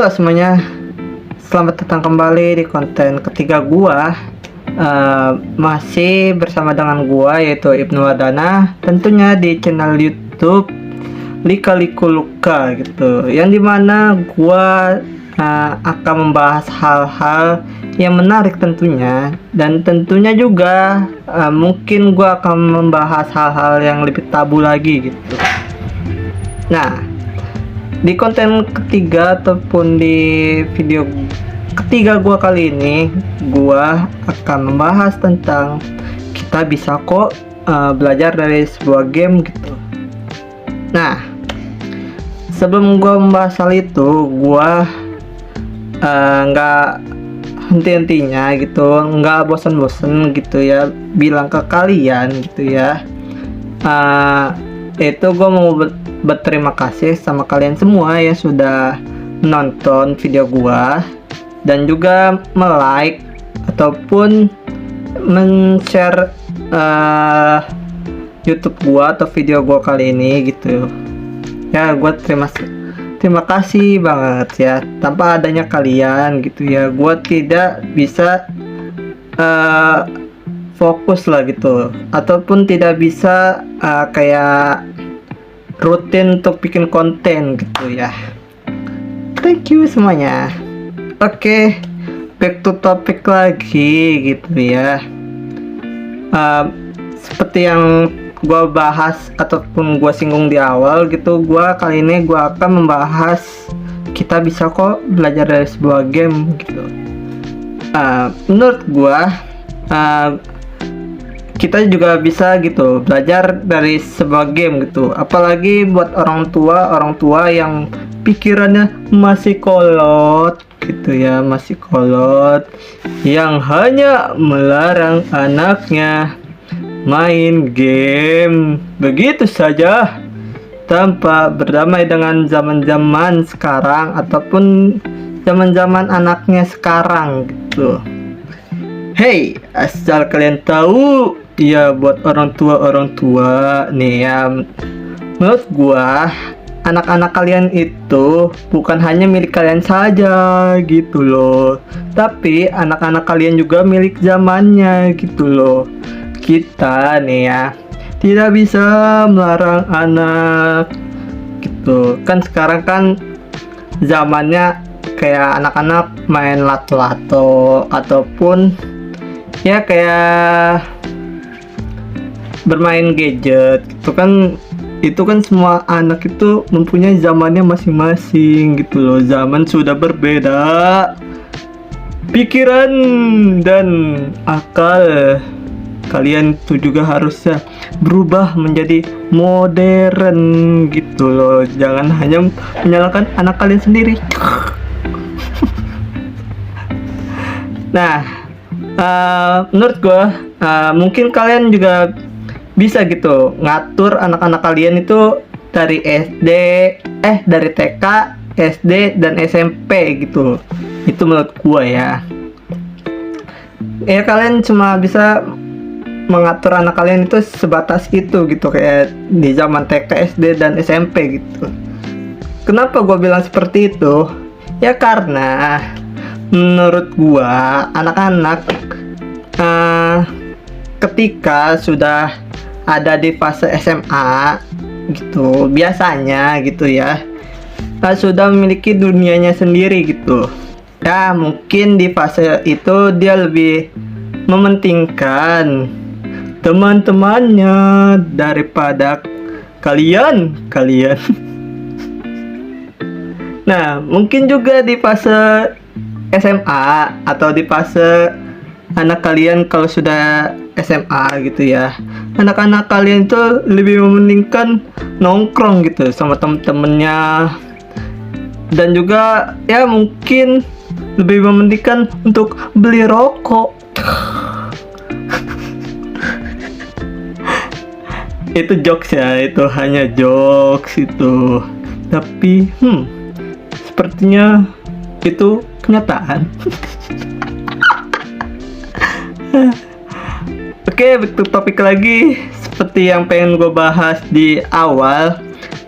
Halo semuanya, selamat datang kembali di konten ketiga gua. Masih bersama dengan gua yaitu Ibnu Wardana, tentunya di channel YouTube Lika Liku Luka gitu. Yang dimana gua akan membahas hal-hal yang menarik tentunya, dan tentunya juga mungkin gua akan membahas hal-hal yang lebih tabu lagi gitu. Nah, di konten ketiga ataupun di video ketiga gua kali ini, gua akan membahas tentang kita bisa kok belajar dari sebuah game gitu. Nah, sebelum gua membahas hal itu, gua nggak henti-hentinya gitu, nggak bosan-bosan gitu ya bilang ke kalian gitu ya. Itu gue mau berterima kasih sama kalian semua yang sudah menonton video gua dan juga like ataupun men-share YouTube gua atau video gua kali ini gitu ya. Gua terima kasih banget ya. Tanpa adanya kalian gitu ya, gua tidak bisa fokus lah gitu, ataupun tidak bisa kayak rutin untuk bikin konten gitu ya. Thank you semuanya. Oke, back to topic lagi gitu ya. Seperti yang gua bahas ataupun gua singgung di awal gitu, gua kali ini gua akan membahas kita bisa kok belajar dari sebuah game gitu. Menurut gua kita juga bisa gitu belajar dari sebuah game gitu, apalagi buat orang tua yang pikirannya masih kolot gitu ya, masih kolot, yang hanya melarang anaknya main game begitu saja tanpa berdamai dengan zaman-zaman sekarang ataupun zaman-zaman anaknya sekarang gitu. Hey, asal kalian tahu ya, buat orang tua nih ya, menurut gua anak-anak kalian itu bukan hanya milik kalian saja gitu loh, tapi anak-anak kalian juga milik zamannya gitu loh. Kita nih ya tidak bisa melarang anak gitu kan. Sekarang kan zamannya kayak anak-anak main lato-lato ataupun ya kayak bermain gadget gitu kan. Itu kan semua anak itu mempunyai zamannya masing-masing gitu loh. Zaman sudah berbeda, pikiran dan akal kalian itu juga harusnya berubah menjadi modern gitu loh. Jangan hanya menyalahkan anak kalian sendiri. Nah, menurut gue mungkin kalian juga bisa gitu ngatur anak-anak kalian itu dari dari TK, SD dan SMP gitu. Itu menurut gue ya. Ya kalian cuma bisa mengatur anak kalian itu sebatas itu gitu, kayak di zaman TK, SD dan SMP gitu. Kenapa gue bilang seperti itu? Ya karena menurut gua anak-anak ketika sudah ada di fase SMA gitu, biasanya gitu ya, sudah memiliki dunianya sendiri gitu ya. Mungkin di fase itu dia lebih mementingkan teman-temannya daripada kalian. Nah, mungkin juga di fase SMA atau di fase anak kalian kalau sudah SMA gitu ya, anak-anak kalian itu lebih mementingkan nongkrong gitu sama temen-temennya, dan juga ya mungkin lebih mementingkan untuk beli rokok. Itu jokes ya, itu hanya jokes itu, tapi sepertinya itu kenyataan. Oke, back to topik lagi. Seperti yang pengen gue bahas di awal,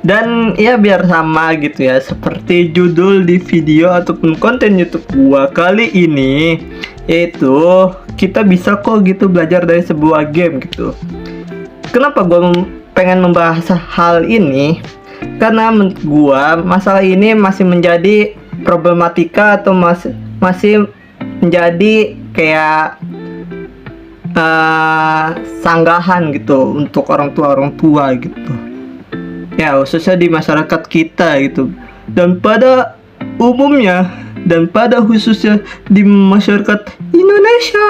Dan ya biar sama gitu ya, seperti judul di video ataupun konten YouTube gua kali ini, yaitu kita bisa kok gitu belajar dari sebuah game gitu. Kenapa gua pengen membahas hal ini? Karena menurut gua masalah ini masih menjadi problematika atau masih menjadi kayak sanggahan gitu untuk orang tua gitu ya, khususnya di masyarakat kita gitu, dan pada umumnya dan pada khususnya di masyarakat Indonesia.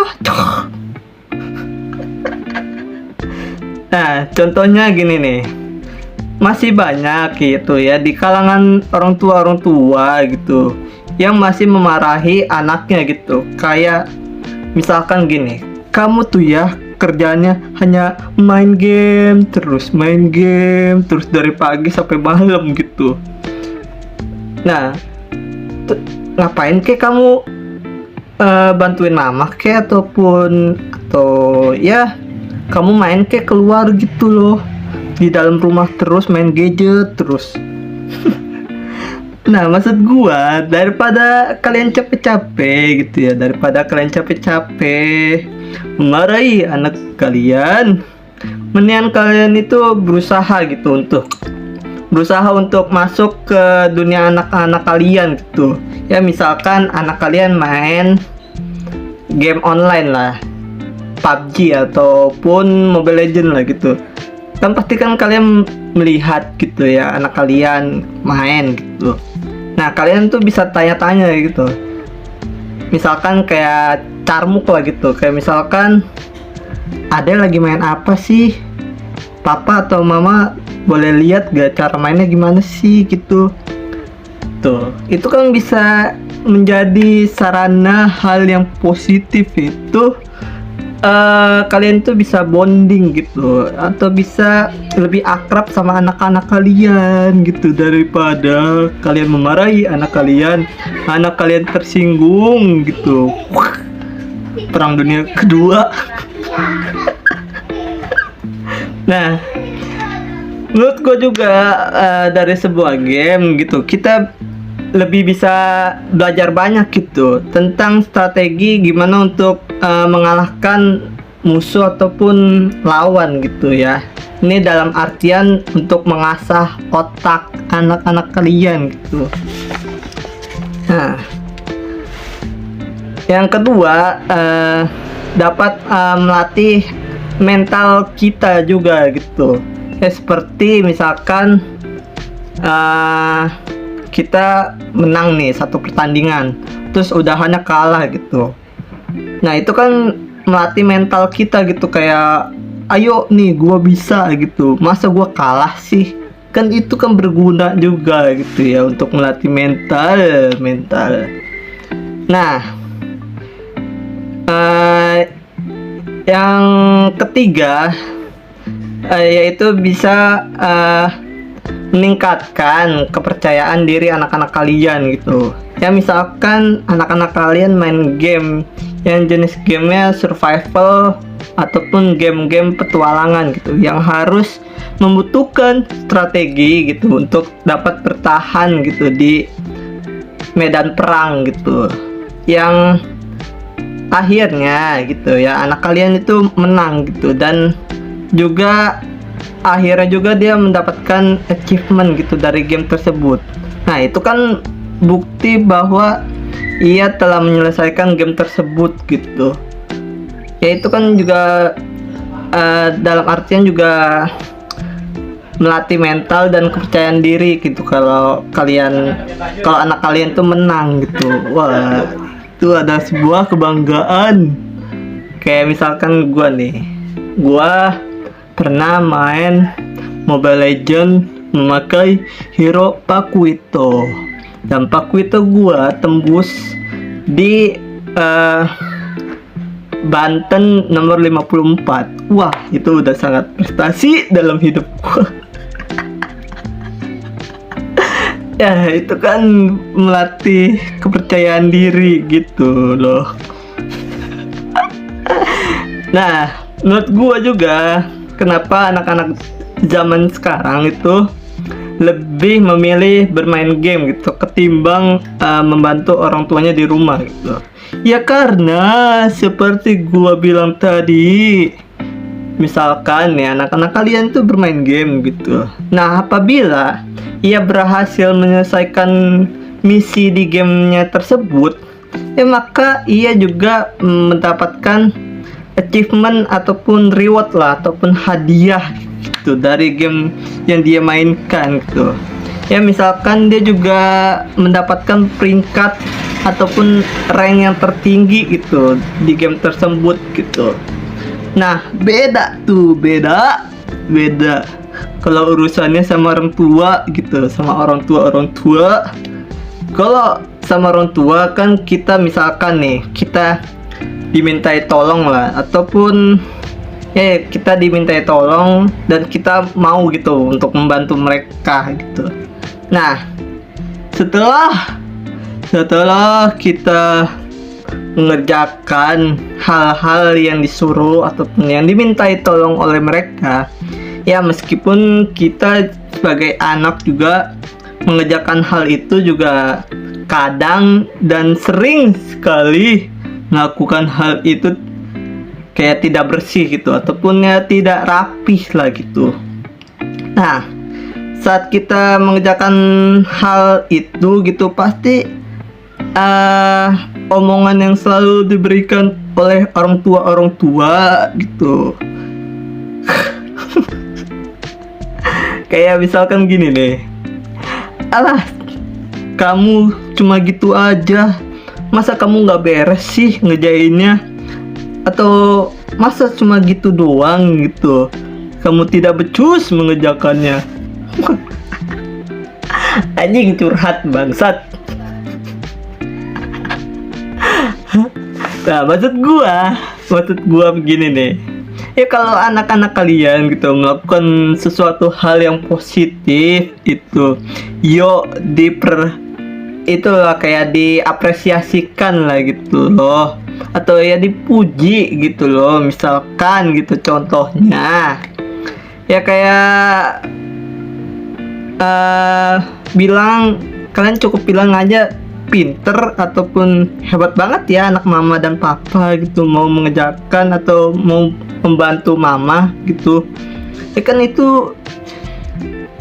Nah, contohnya gini nih, masih banyak gitu ya di kalangan orang tua gitu yang masih memarahi anaknya gitu. Kayak misalkan gini, kamu tuh ya kerjanya hanya main game terus dari pagi sampai malam gitu. Nah, ngapain kek kamu bantuin mama kek atau ya kamu main kek keluar gitu loh, di dalam rumah terus main gadget terus. Nah, maksud gua daripada kalian capek-capek gitu ya, memarahi anak kalian, mendingan kalian itu berusaha untuk masuk ke dunia anak-anak kalian gitu. Ya misalkan anak kalian main game online lah, PUBG ataupun Mobile Legends lah gitu. Kan pasti kan kalian melihat gitu ya anak kalian main gitu. Nah, kalian tuh bisa tanya-tanya gitu. Misalkan kayak carmuk lah gitu. Kayak misalkan Ade lagi main apa sih? Papa atau mama boleh lihat gak cara mainnya gimana sih gitu. Tuh, itu kan bisa menjadi sarana hal yang positif itu. Kalian tuh bisa bonding gitu, atau bisa lebih akrab sama anak-anak kalian gitu, daripada kalian memarahi anak kalian tersinggung gitu. Perang Dunia Kedua. Nah, menurut gue juga dari sebuah game gitu kita lebih bisa belajar banyak gitu tentang strategi gimana untuk mengalahkan musuh ataupun lawan gitu ya. Ini dalam artian untuk mengasah otak anak-anak kalian gitu. Nah, yang kedua dapat melatih mental kita juga gitu. Ya seperti misalkan kita menang nih satu pertandingan terus udahannya kalah gitu. Nah, itu kan melatih mental kita gitu, kayak ayo nih gua bisa gitu, masa gua kalah sih. Kan itu kan berguna juga gitu ya untuk melatih mental. Nah, yang ketiga yaitu bisa meningkatkan kepercayaan diri anak-anak kalian gitu. Ya misalkan anak-anak kalian main game yang jenis gamenya survival ataupun game-game petualangan gitu, yang harus membutuhkan strategi gitu untuk dapat bertahan gitu di medan perang gitu, yang akhirnya gitu ya anak kalian itu menang gitu, dan juga akhirnya juga dia mendapatkan achievement gitu dari game tersebut. Nah, itu kan bukti bahwa ia telah menyelesaikan game tersebut gitu. Ya itu kan juga dalam artian juga melatih mental dan kepercayaan diri gitu. Kalau anak kalian tuh menang gitu, wah itu ada sebuah kebanggaan. Kayak misalkan gua pernah main Mobile Legends memakai hero Pakuito, dan Pakuito gua tembus di Banten nomor 54. Wah, itu udah sangat prestasi dalam hidup gua. Ya, itu kan melatih kepercayaan diri gitu loh. Nah, menurut gua juga kenapa anak-anak zaman sekarang itu lebih memilih bermain game gitu ketimbang membantu orang tuanya di rumah gitu. Ya karena seperti gua bilang tadi, misalkan ya anak-anak kalian tuh bermain game gitu. Nah, apabila ia berhasil menyelesaikan misi di gamenya tersebut, ya maka ia juga mendapatkan achievement ataupun reward lah, ataupun hadiah gitu dari game yang dia mainkan gitu. Ya misalkan dia juga mendapatkan peringkat ataupun rank yang tertinggi gitu di game tersebut gitu. Nah, beda kalau urusannya sama orang tua gitu, sama orang tua. Kalau sama orang tua kan kita misalkan nih, kita dimintai tolong lah, ataupun ya kita dimintai tolong dan kita mau gitu untuk membantu mereka gitu. Nah, setelah kita mengerjakan hal-hal yang disuruh ataupun yang dimintai tolong oleh mereka, ya meskipun kita sebagai anak juga mengerjakan hal itu juga kadang dan sering sekali melakukan hal itu kayak tidak bersih gitu ataupun ya tidak rapih lah gitu. Nah, saat kita mengerjakan hal itu gitu pasti omongan yang selalu diberikan oleh orang tua gitu. Kayak misalkan gini nih, alah kamu cuma gitu aja, masa kamu nggak beres sih ngerjainnya, atau masa cuma gitu doang gitu, kamu tidak becus mengerjakannya. Anjing curhat bangsat. Nah, maksud gua begini nih. Ya kalau anak-anak kalian gitu melakukan sesuatu hal yang positif itu, itulah kayak diapresiasikan lah gitu loh, atau ya dipuji gitu loh. Misalkan gitu contohnya, ya kayak kalian cukup bilang aja pinter ataupun hebat banget ya anak mama dan papa gitu, mau mengerjakan atau mau membantu mama gitu. Ya kan itu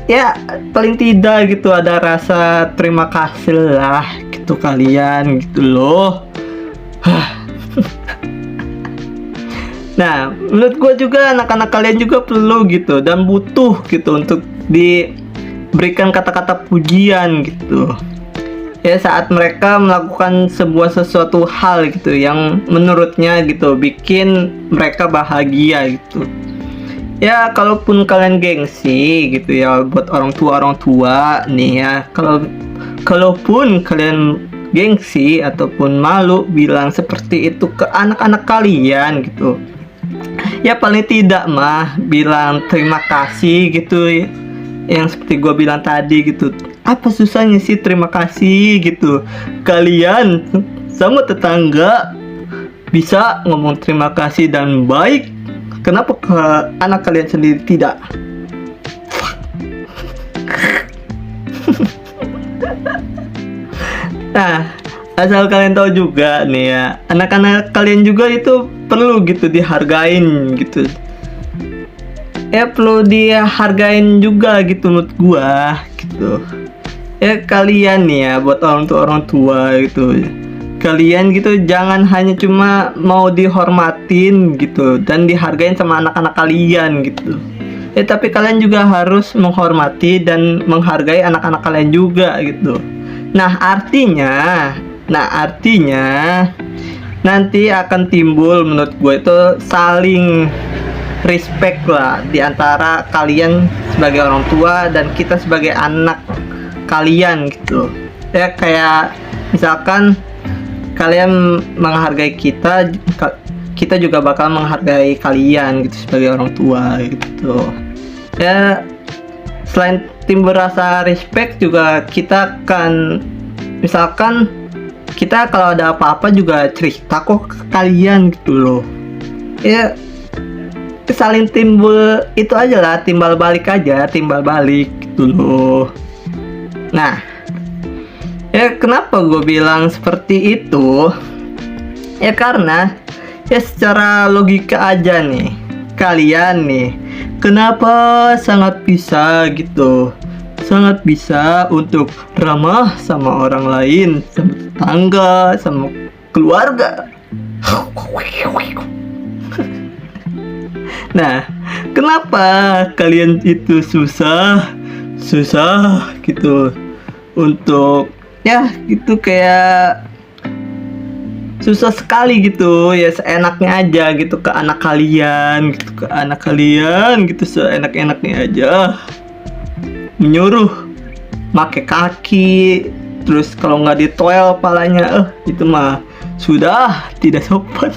ya paling tidak gitu ada rasa terima kasih lah gitu kalian gitu loh. Nah, menurut gue juga anak-anak kalian juga perlu gitu dan butuh gitu untuk diberikan kata-kata pujian gitu. Ya saat mereka melakukan sesuatu hal gitu yang menurutnya gitu bikin mereka bahagia gitu. Ya kalaupun kalian gengsi gitu ya buat orang tua nih ya, kalaupun kalian gengsi ataupun malu bilang seperti itu ke anak-anak kalian gitu, ya paling tidak mah bilang terima kasih gitu, yang seperti gue bilang tadi gitu. Apa susahnya sih terima kasih gitu? Kalian sama tetangga bisa ngomong terima kasih dan baik, kenapa ke anak kalian sendiri tidak? Nah, asal kalian tahu juga nih ya, anak-anak kalian juga itu perlu gitu dihargain gitu. Ya perlu dihargain juga gitu menurut gua gitu. Ya kalian nih ya buat orang tua gitu, kalian gitu jangan hanya cuma mau dihormatin gitu dan dihargain sama anak-anak kalian gitu. Ya tapi kalian juga harus menghormati dan menghargai anak-anak kalian juga gitu. Nah artinya nanti akan timbul menurut gue itu saling respect lah di antara kalian sebagai orang tua dan kita sebagai anak kalian gitu. Ya kayak misalkan kalian menghargai kita juga bakal menghargai kalian gitu sebagai orang tua gitu. Ya selain timbul rasa respect juga kita kan misalkan kita kalau ada apa-apa juga cerita kok ke kalian gitu loh. Ya saling timbul itu aja lah, timbal balik gitu loh. Nah, ya kenapa gue bilang seperti itu? Ya karena ya secara logika aja nih, kalian nih kenapa sangat bisa gitu, sangat bisa untuk ramah sama orang lain, sama tetangga, sama keluarga. Nah, kenapa kalian itu susah gitu untuk ya gitu, kayak susah sekali gitu ya, seenaknya aja gitu ke anak kalian gitu, seenak-enaknya aja menyuruh make kaki, terus kalau nggak ditoel palanya, itu mah sudah tidak sopan.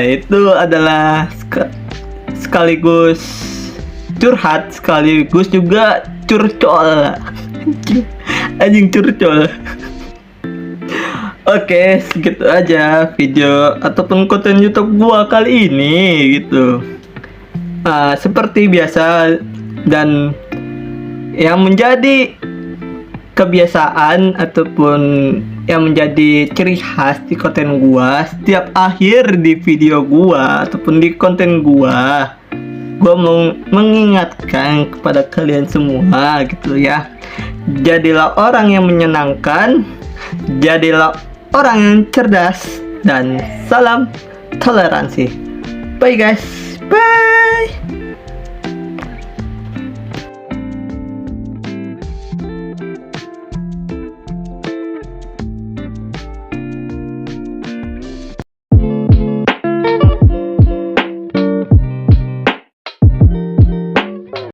Itu adalah sekaligus curhat, sekaligus juga curcol. Anjing curcol. Oke, segitu aja video ataupun konten YouTube gua kali ini gitu. Seperti biasa, dan yang menjadi kebiasaan ataupun yang menjadi ciri khas di konten gua, setiap akhir di video gua ataupun di konten gua mau mengingatkan kepada kalian semua gitu ya. Jadilah orang yang menyenangkan, jadilah orang yang cerdas, dan salam toleransi. Bye guys, bye.